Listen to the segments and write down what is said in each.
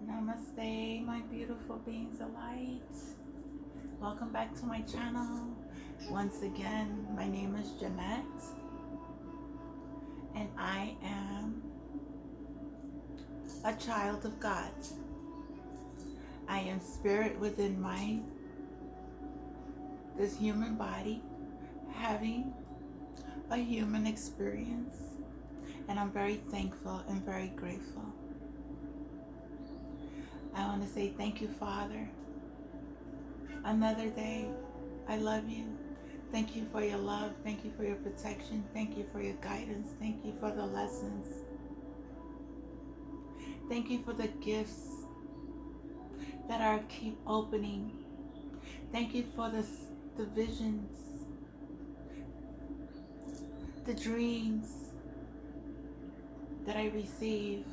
Namaste, my beautiful beings of light. Welcome back to my channel. Once again, my name is Jeanette, and I am a child of God. I am spirit within this human body, having a human experience, and I'm very thankful and very grateful. I want to say thank you, Father. Another day. I love you. Thank you for your love. Thank you for your protection. Thank you for your guidance. Thank you for the lessons. Thank you for the gifts that are keep opening. Thank you for the visions, the dreams that I receive.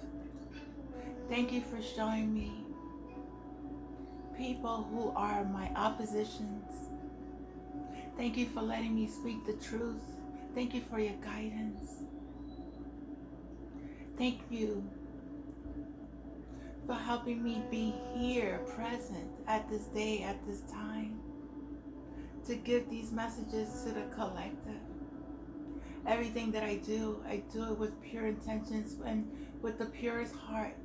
Thank you for showing me people who are my oppositions. Thank you for letting me speak the truth. Thank you for your guidance. Thank you for helping me be here, present at this day, at this time, to give these messages to the collective. Everything that I do it with pure intentions and with the purest heart,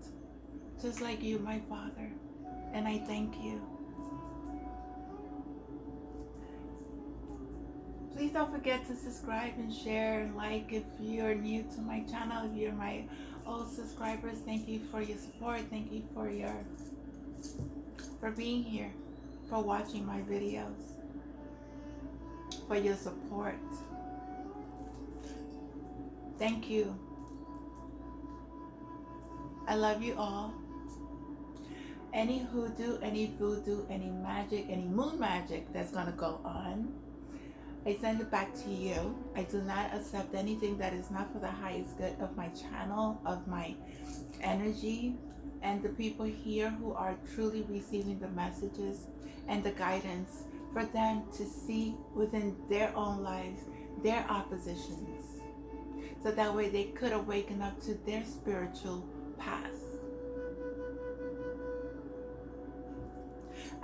just like you, my Father. And I thank you. Please don't forget to subscribe and share and like if you're new to my channel. If you're my old subscribers, thank you for your support. Thank you for being here, for watching my videos, for your support. Thank you. I love you all. Any hoodoo, any voodoo, any magic, any moon magic that's going to go on, I send it back to you. I do not accept anything that is not for the highest good of my channel, of my energy, and the people here who are truly receiving the messages and the guidance for them to see within their own lives their oppositions, so that way they could awaken up to their spiritual path.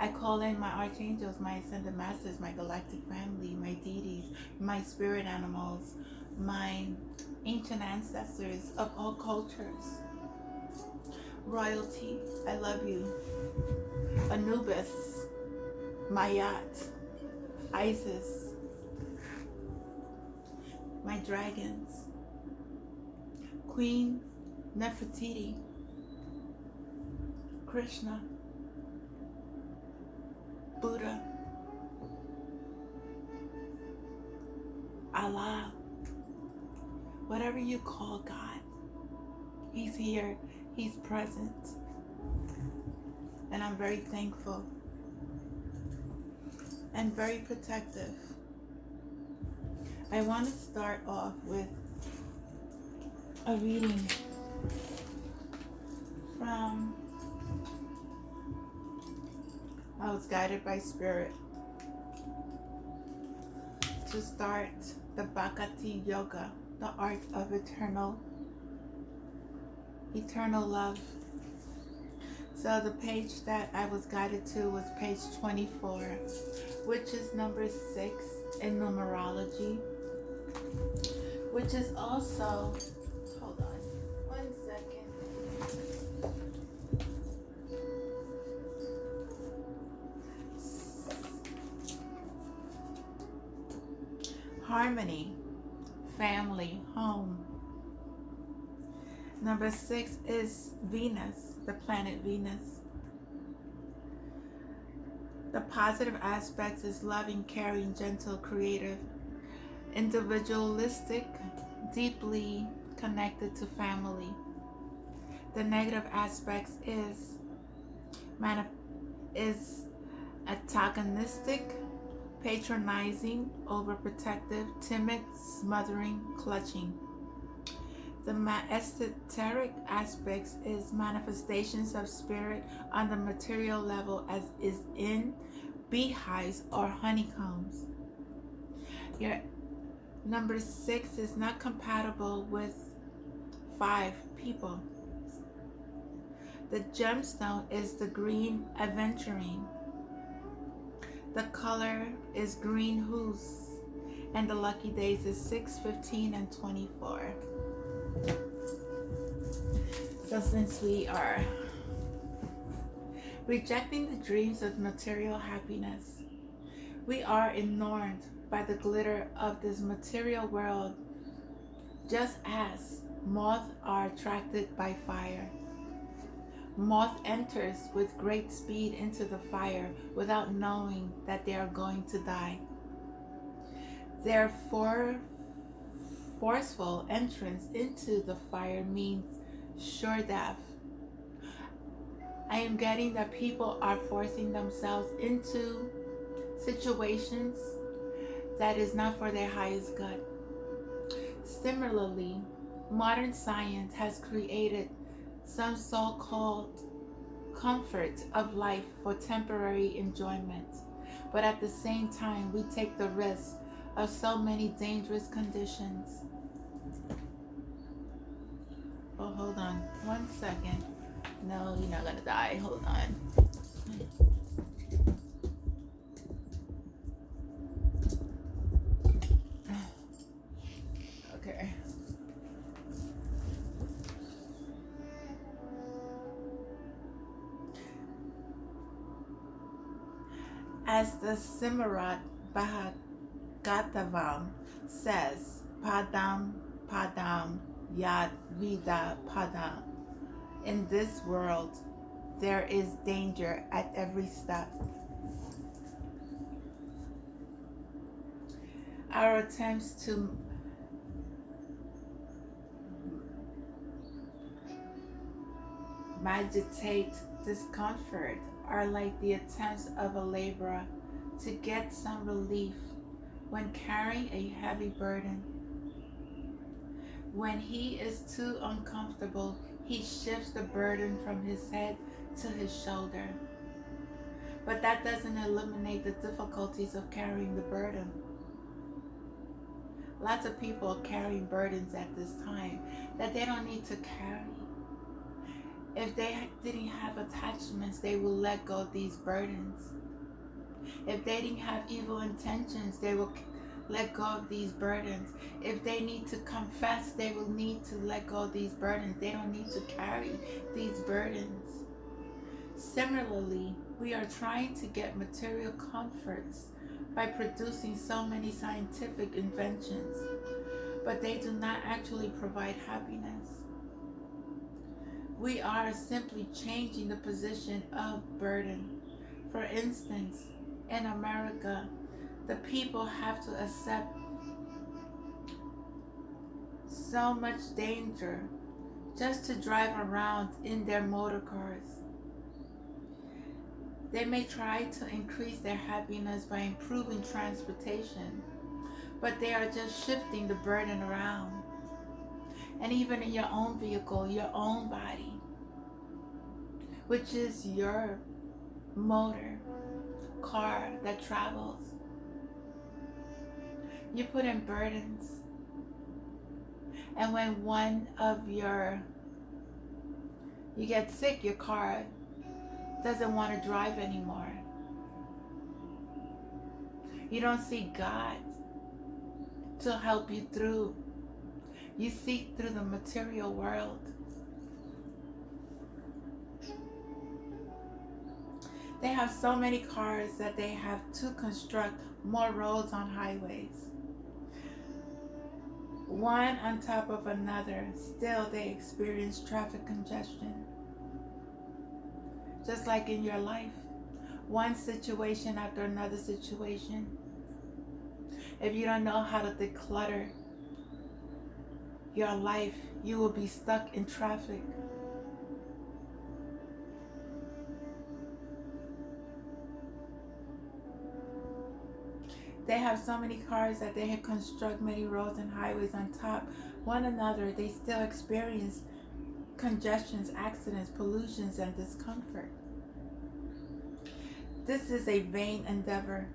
I call in my archangels, my ascended masters, my galactic family, my deities, my spirit animals, my ancient ancestors of all cultures. Royalty, I love you. Anubis, Mayat, Isis, my dragons, Queen Nefertiti, Krishna, Buddha, Allah, whatever you call God, He's here, He's present, and I'm very thankful and very protective. I want to start off with a reading from, I was guided by Spirit to start the bhakti-yoga, the art of eternal love. So the page that I was guided to was page 24, which is number 6 in numerology, which is also, hold on one second. Harmony, family, home. Number 6 is Venus, the planet Venus. The positive aspects is loving, caring, gentle, creative, individualistic, deeply connected to family. The negative aspects is antagonistic, patronizing, overprotective, timid, smothering, clutching. The esoteric aspects is manifestations of spirit on the material level, as is in beehives or honeycombs. Your number 6 is not compatible with 5 people. The gemstone is the green aventurine. The color is green goose. And the lucky days is 6, 15, and 24. So since we are rejecting the dreams of material happiness, we are enamored by the glitter of this material world, just as moths are attracted by fire. Moth enters with great speed into the fire without knowing that they are going to die. Their forceful entrance into the fire means sure death. I am getting that people are forcing themselves into situations that is not for their highest good. Similarly, modern science has created some so-called comfort of life for temporary enjoyment, but at the same time we take the risk of so many dangerous conditions. Oh, hold on 1 second. No, you're not gonna die. Hold on. Okay. As the Srimad Bhagavatam says, Padam Padam Yad Vida Padam. In this world, there is danger at every step. Our attempts to meditate discomfort are like the attempts of a laborer to get some relief when carrying a heavy burden. When he is too uncomfortable, he shifts the burden from his head to his shoulder. But that doesn't eliminate the difficulties of carrying the burden. Lots of people are carrying burdens at this time that they don't need to carry. If they didn't have attachments, they will let go of these burdens. If they didn't have evil intentions, they will let go of these burdens. If they need to confess, they will need to let go of these burdens. They don't need to carry these burdens. Similarly, we are trying to get material comforts by producing so many scientific inventions, but they do not actually provide happiness. We are simply changing the position of burden. For instance, in America, the people have to accept so much danger just to drive around in their motor cars. They may try to increase their happiness by improving transportation, but they are just shifting the burden around. And even in your own vehicle, your own body, which is your motor car that travels, you put in burdens. And when you get sick, your car doesn't want to drive anymore. You don't see God to help you through. You see through the material world. They have so many cars that they have to construct more roads on highways. One on top of another, still they experience traffic congestion. Just like in your life, one situation after another situation. If you don't know how to declutter your life, you will be stuck in traffic. They have so many cars that they construct many roads and highways on top one another. They still experience congestions, accidents, pollutions, and discomfort. This is a vain endeavor.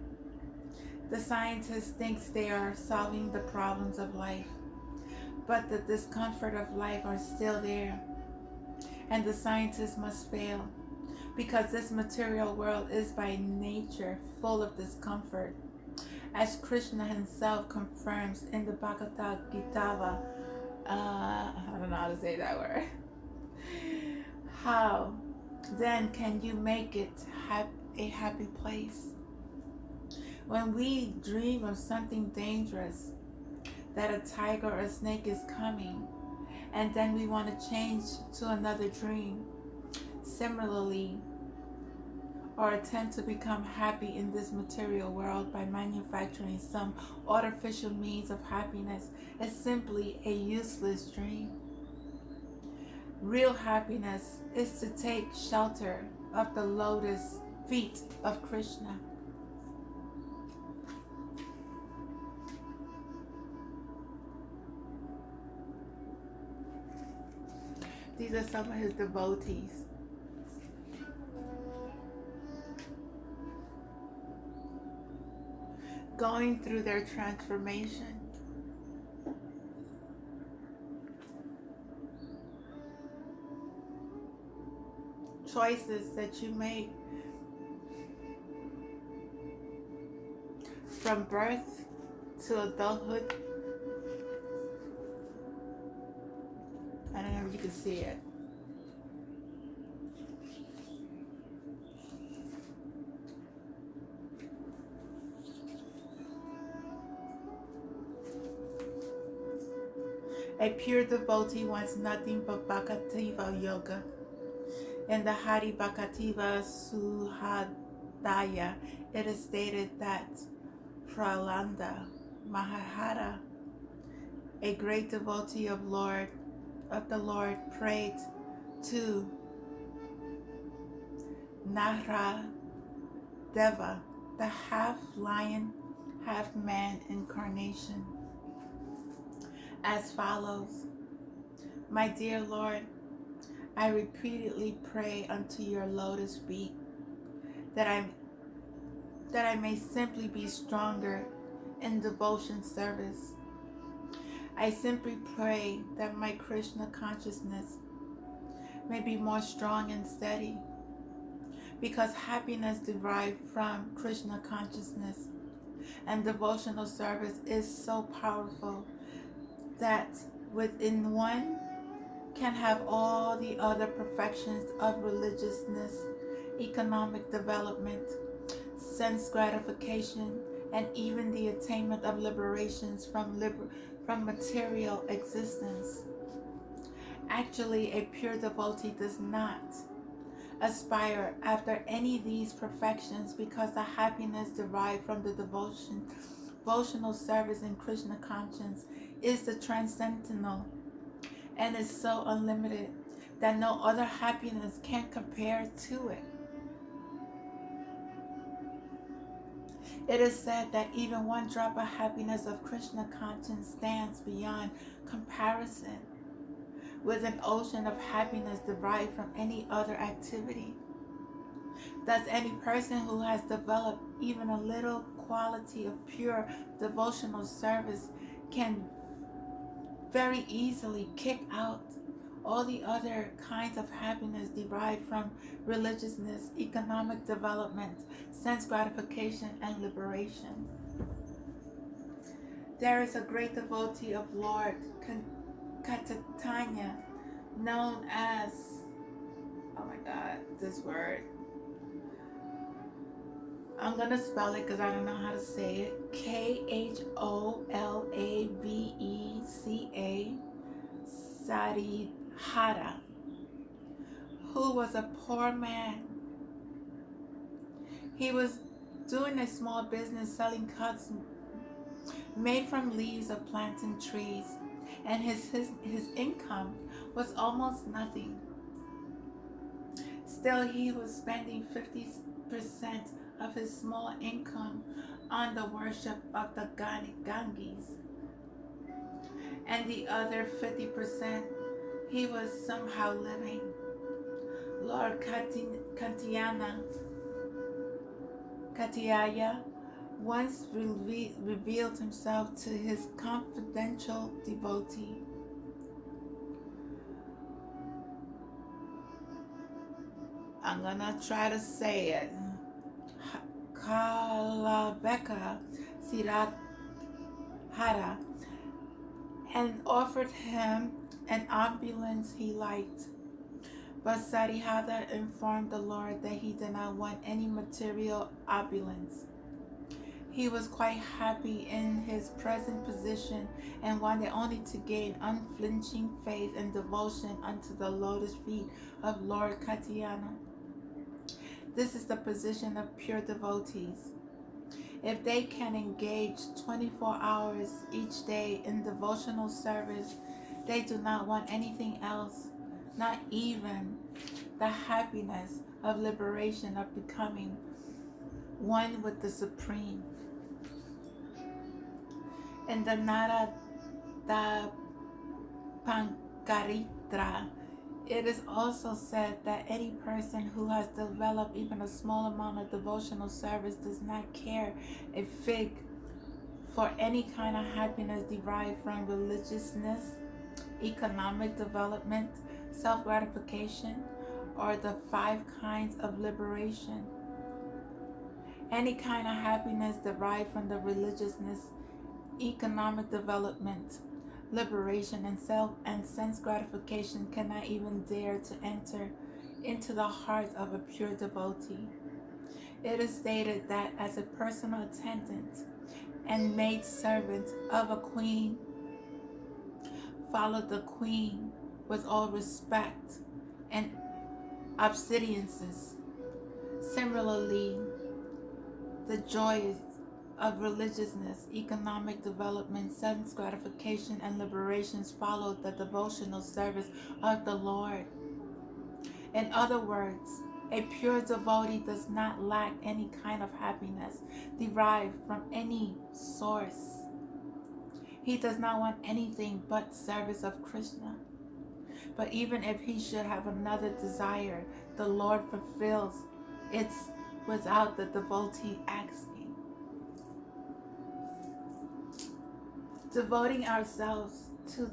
The scientists think they are solving the problems of life, but the discomfort of life are still there. and the scientists must fail, because this material world is by nature full of discomfort, as Krishna himself confirms in the Bhagavad-gita. I don't know how to say that word. How then can you make it a happy place? When we dream of something dangerous, that a tiger or a snake is coming, and then we want to change to another dream, similarly, or attempt to become happy in this material world by manufacturing some artificial means of happiness, is simply a useless dream. Real happiness is to take shelter of the lotus feet of Krishna. These are some of his devotees. Going through their transformation. Choices that you make from birth to adulthood. I don't know if you can see it. A pure devotee wants nothing but bhakti-yoga. In the Hari Bhaktiva Suhadaya, it is stated that Prahlada Mahahara, a great devotee of the Lord, prayed to Nara Deva, the half lion, half man incarnation, as follows: My dear Lord, I repeatedly pray unto your lotus feet that I may simply be stronger in devotion service. I simply pray that my Krishna consciousness may be more strong and steady, because happiness derived from Krishna consciousness and devotional service is so powerful that within one can have all the other perfections of religiousness, economic development, sense gratification, and even the attainment of liberations from material existence. Actually, a pure devotee does not aspire after any of these perfections, because the happiness derived from the devotional service in Krishna conscience is the transcendental and is so unlimited that no other happiness can compare to it. It is said that even one drop of happiness of Krishna conscience stands beyond comparison with an ocean of happiness derived from any other activity. Thus, any person who has developed even a little quality of pure devotional service can very easily kick out all the other kinds of happiness derived from religiousness, economic development, sense gratification, and liberation. There is a great devotee of Lord Chaitanya, known as, oh my God, this word. I'm going to spell it because I don't know how to say it. Kholavaca Saridhara, who was a poor man. He was doing a small business selling cuts made from leaves of plants and trees, and his income was almost nothing. Still, he was spending 50% of his small income on the worship of the Ganges, and the other 50% he was somehow living. Lord Katyaya once revealed himself to his confidential devotee, I'm gonna try to say it. Kalabeka Sirahara, and offered him an ambulance he liked. But Sarihada informed the Lord that he did not want any material opulence. He was quite happy in his present position and wanted only to gain unflinching faith and devotion unto the lotus feet of Lord Katyayana. This is the position of pure devotees. If they can engage 24 hours each day in devotional service, they do not want anything else, not even the happiness of liberation, of becoming one with the Supreme. In the Nara da Pankaritra, it is also said that any person who has developed even a small amount of devotional service does not care a fig for any kind of happiness derived from religiousness, economic development, self-gratification, or the 5 kinds of liberation. Any kind of happiness derived from the religiousness, economic development, liberation, and self and sense gratification cannot even dare to enter into the heart of a pure devotee. It is stated that as a personal attendant and maid servant of a queen, follow the queen with all respect and obedience. Similarly, the joys of religiousness, economic development, sense gratification, and liberations followed the devotional service of the Lord. In other words, a pure devotee does not lack any kind of happiness derived from any source. He does not want anything but service of Krishna. But even if he should have another desire, the Lord fulfills it without the devotee asking. Devoting ourselves to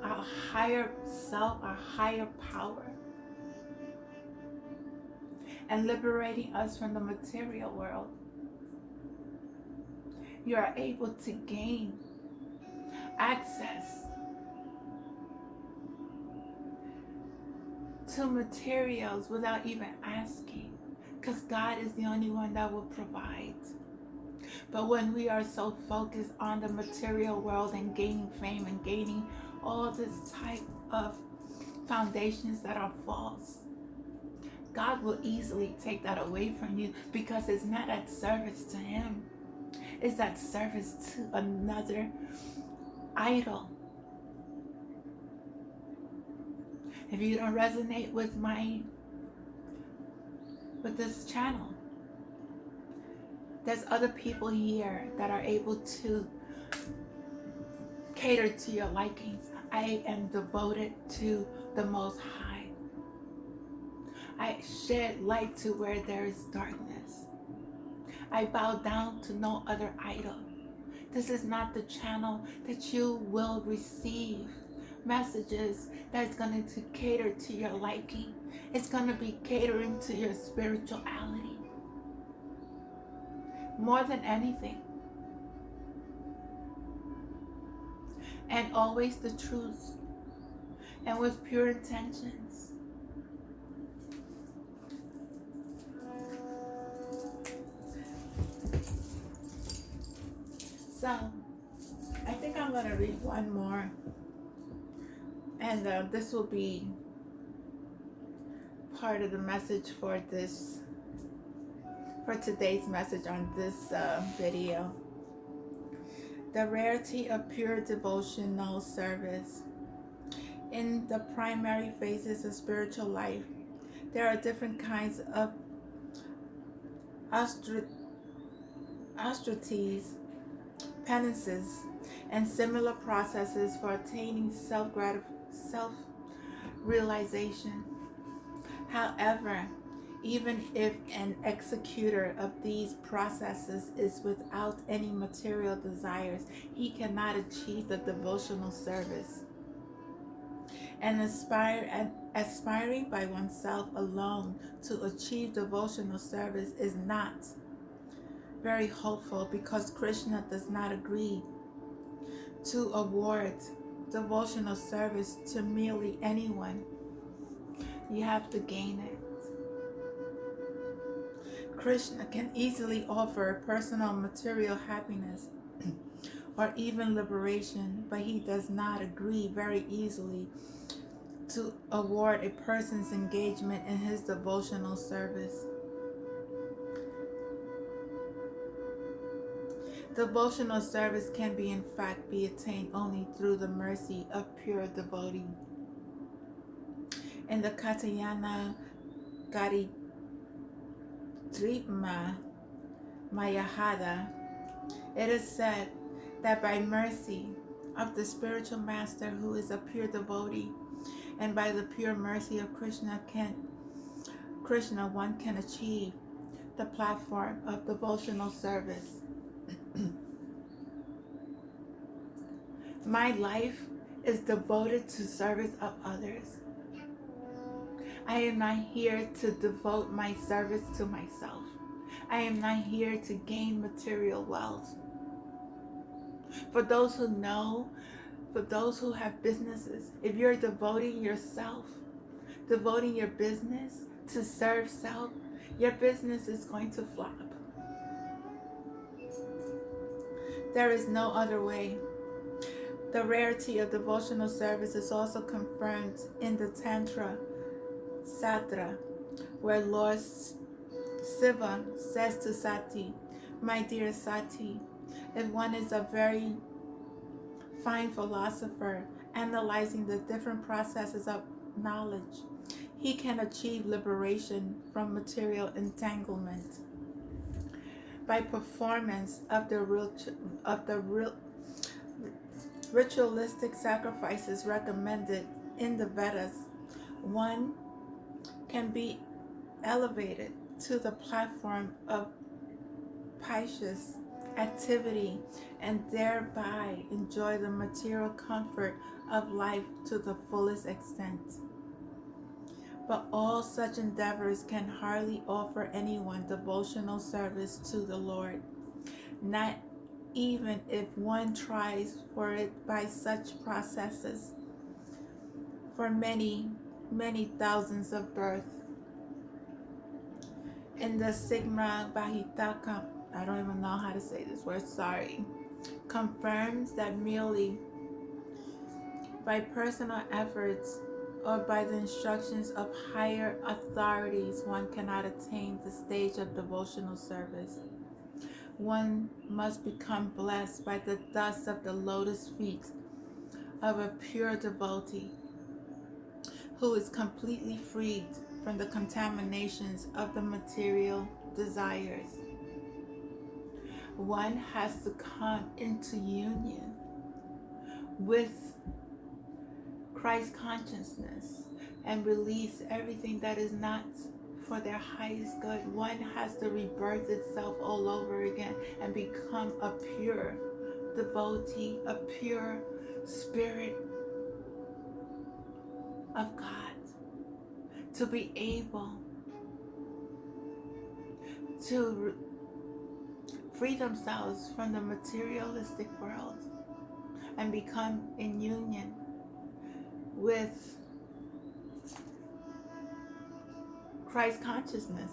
our higher self, our higher power, and liberating us from the material world, you are able to gain access to materials without even asking, because God is the only one that will provide. But when we are so focused on the material world and gaining fame and gaining all this type of foundations that are false, God will easily take that away from you, because it's not at service to Him. It's at service to another idol. If you don't resonate with this channel, there's other people here that are able to cater to your likings. I am devoted to the Most High. I shed light to where there is darkness. I bow down to no other idol. This is not the channel that you will receive messages that's going to cater to your liking. It's going to be catering to your spirituality more than anything. And always the truth, and with pure intentions. So, I think I'm going to read one more, and this will be part of the message for today's message on this video. The rarity of pure devotional service. In the primary phases of spiritual life, there are different kinds of austerities, penances, and similar processes for attaining self-realization. However, even if an executor of these processes is without any material desires, he cannot achieve the devotional service. An Aspiring by oneself alone to achieve devotional service is not very hopeful, because Krishna does not agree to award devotional service to merely anyone. You have to gain it. Krishna can easily offer personal material happiness or even liberation, but he does not agree very easily to award a person's engagement in his devotional service. Devotional service can be in fact be attained only through the mercy of pure devotee. In the Katayana Garidripma Mayahada, it is said that by mercy of the spiritual master who is a pure devotee, and by the pure mercy of Krishna, one can achieve the platform of devotional service. My life is devoted to service of others. I am not here to devote my service to myself. I am not here to gain material wealth. For those who know, for those who have businesses, if you're devoting yourself, devoting your business to serve self, your business is going to flop. There is no other way. The rarity of devotional service is also confirmed in the Tantra Satra, where Lord Shiva says to Sati, "My dear Sati, if one is a very fine philosopher analyzing the different processes of knowledge, he can achieve liberation from material entanglement by performance of the ritualistic sacrifices recommended in the Vedas. One can be elevated to the platform of pious activity and thereby enjoy the material comfort of life to the fullest extent. But all such endeavors can hardly offer anyone devotional service to the Lord, not even if one tries for it by such processes for many, many thousands of births. In the Sigma Bahitaka, I don't even know how to say this word, sorry, confirms that merely by personal efforts or by the instructions of higher authorities one cannot attain the stage of devotional service. One must become blessed by the dust of the lotus feet of a pure devotee who is completely freed from the contaminations of the material desires. One has to come into union with Christ consciousness and release everything that is not for their highest good. One has to rebirth itself all over again and become a pure devotee, a pure spirit of God, to be able to free themselves from the materialistic world and become in union with Christ consciousness,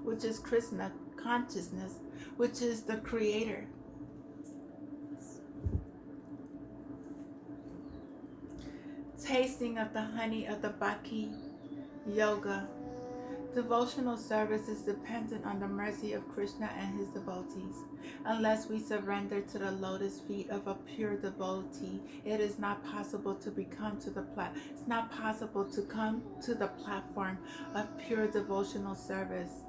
which is Krishna consciousness, which is the creator. Tasting of the honey of the bhakti-yoga. Devotional service is dependent on the mercy of Krishna and his devotees. Unless we surrender to the lotus feet of a pure devotee, it is not possible to It's not possible to come to the platform of pure devotional service.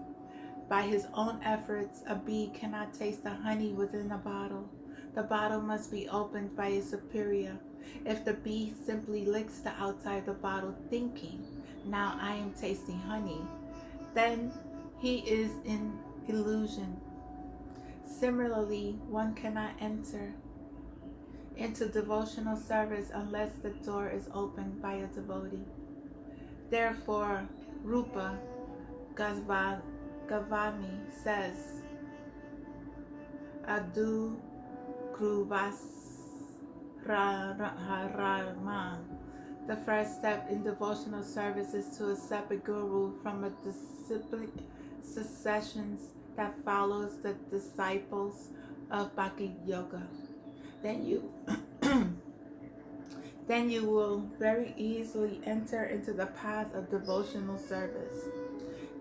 By his own efforts, a bee cannot taste the honey within a bottle. The bottle must be opened by a superior. If the bee simply licks the outside of the bottle thinking, "Now I am tasting honey," then he is in illusion. Similarly, one cannot enter into devotional service unless the door is opened by a devotee. Therefore, Rupa Goswami says, Adu Kruvasrarama. The first step in devotional service is to accept a guru from a disciplic successions that follows the disciples of bhakti-yoga. Then you will very easily enter into the path of devotional service.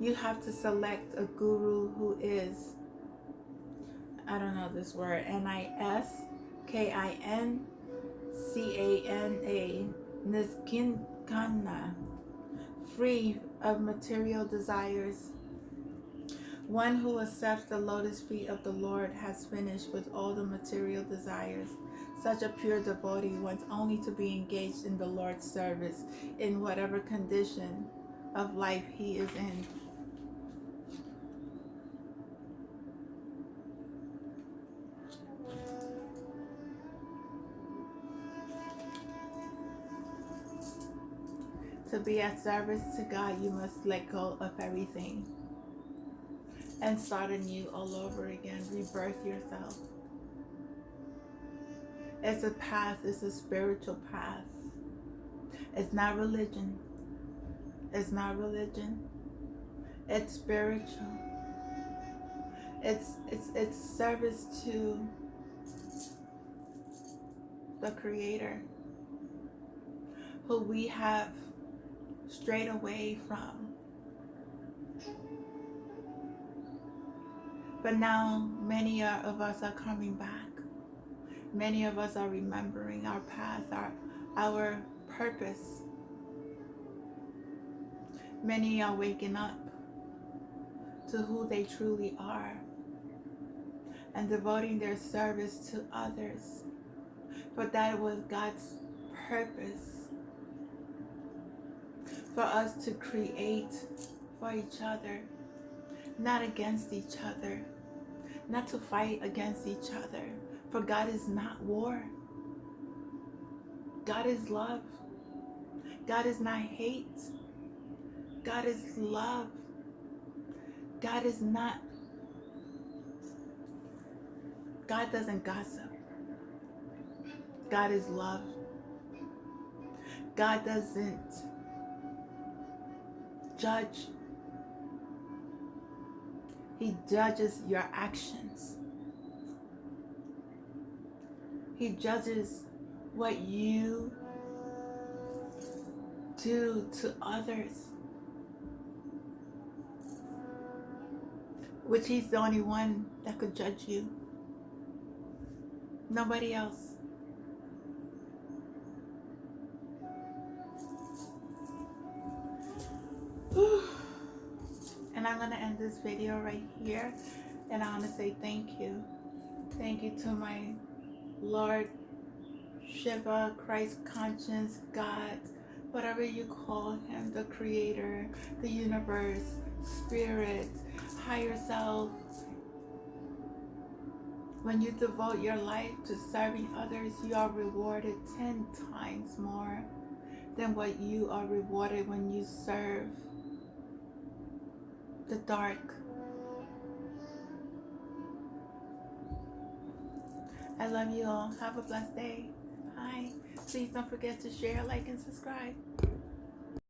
You have to select a guru who is, I don't know this word, Niskina, Niskinkana, free of material desires. One who accepts the lotus feet of the Lord has finished with all the material desires. Such a pure devotee wants only to be engaged in the Lord's service in whatever condition of life he is in. To be at service to God, you must let go of everything and start anew all over again. Rebirth yourself. It's a path. It's a spiritual path. It's not religion. It's not religion. It's spiritual. It's service to the Creator, who we have strayed away from. But now many of us are coming back. Many of us are remembering our past, our purpose. Many are waking up to who they truly are and devoting their service to others. For that was God's purpose, for us to create for each other, not against each other, not to fight against each other. For God is not war. God is love. God is not hate. God is love. God is not, God doesn't gossip. God is love. God doesn't judge. He judges your actions. He judges what you do to others, which He's the only one that could judge you. Nobody else. And I'm going to end this video right here. And I want to say thank you. Thank you to my Lord, Shiva, Christ conscience, God, whatever you call Him, the Creator, the universe, Spirit, higher self. When you devote your life to serving others, you are rewarded 10 times more than what you are rewarded when you serve the dark. I love you all. Have a blessed day. Bye. Please don't forget to share, like, and subscribe.